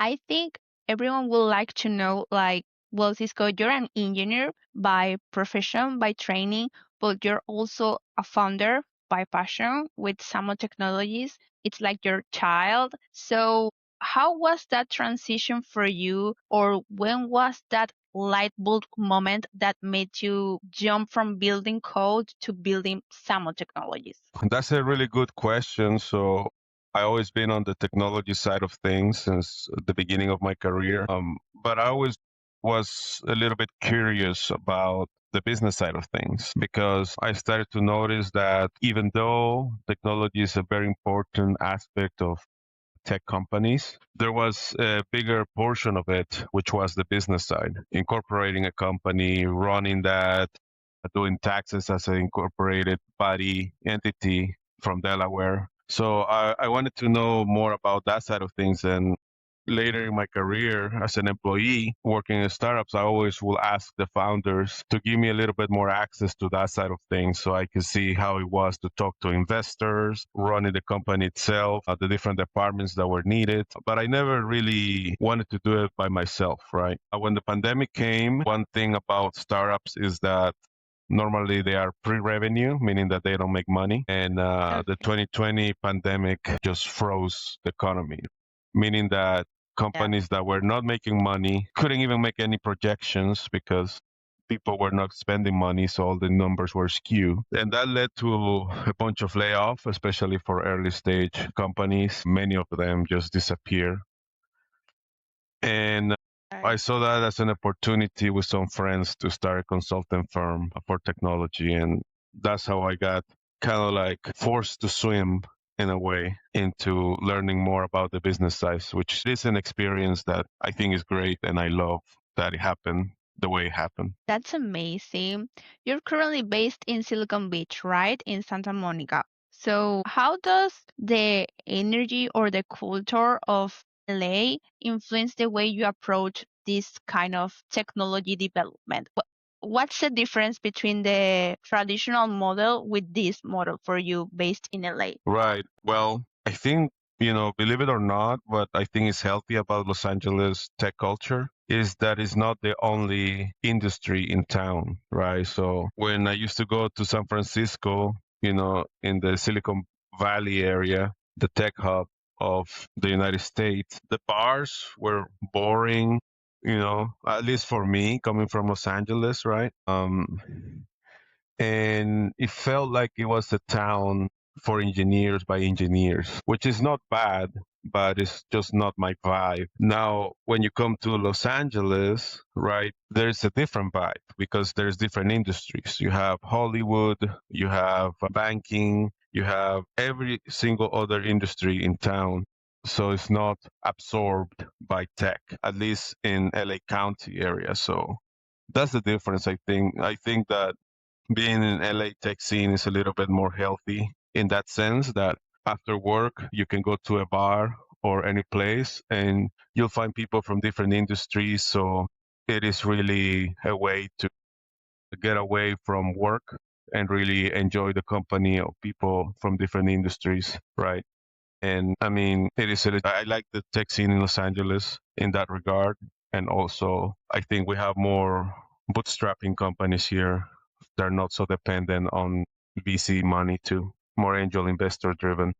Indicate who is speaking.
Speaker 1: I think everyone would like to know, like, well, Cisco, you're an engineer by profession, by training, but you're also a founder by passion with SAMO Technologies. It's like your child. So, how was that transition for you, or when was that light bulb moment that made you jump from building code to building SAMO Technologies?
Speaker 2: That's a really good question. So I always been on the technology side of things since the beginning of my career. But I always was a little bit curious about the business side of things because I started to notice that even though technology is a very important aspect of tech companies, there was a bigger portion of it, which was the business side, incorporating a company, running that, doing taxes as an incorporated body entity from Delaware. So I wanted to know more about that side of things. And later in my career as an employee working in startups, I always will ask the founders to give me a little bit more access to that side of things so I could see how it was to talk to investors, running the company itself, the different departments that were needed. But I never really wanted to do it by myself, right? When the pandemic came, one thing about startups is that normally they are pre-revenue, meaning that they don't make money. And the
Speaker 1: Okay.
Speaker 2: 2020 pandemic just froze the economy, meaning that
Speaker 1: Yeah.
Speaker 2: companies that were not making money couldn't even make any projections because people were not spending money, so all the numbers were skewed. And that led to a bunch of layoffs, especially for early stage companies. Many of them just disappear. And I
Speaker 1: Right.
Speaker 2: saw that as an opportunity with some friends to start a consulting firm for technology. And that's how I got kind of like forced to swim in a way into learning more about the business side, which is an experience that I think is great. And I love that it happened the way it happened.
Speaker 1: That's amazing. You're currently based in Silicon Beach, right? In Santa Monica. So, how does the energy or the culture of LA influence the way you approach this kind of technology development? What's the difference between the traditional model with this model for you based in LA?
Speaker 2: Right. Well, I think, believe it or not, what I think is healthy about Los Angeles tech culture is that it's not the only industry in town, right? So when I used to go to San Francisco, in the Silicon Valley area, the tech hub of the United States, the bars were boring, at least for me coming from Los Angeles, right? And it felt like it was a town for engineers by engineers, which is not bad, but it's just not my vibe. Now, when you come to Los Angeles, right, there's a different vibe because there's different industries. You have Hollywood, you have banking, you have every single other industry in town. So it's not absorbed by tech, at least in LA County area. So that's the difference, I think. I think that being in LA tech scene is a little bit more healthy in that sense that after work you can go to a bar or any place and you'll find people from different industries. So it is really a way to get away from work and really enjoy the company of people from different industries, right? And I mean, I like the tech scene in Los Angeles in that regard. And also, I think we have more bootstrapping companies here. They're not so dependent on VC money too, more angel investor driven.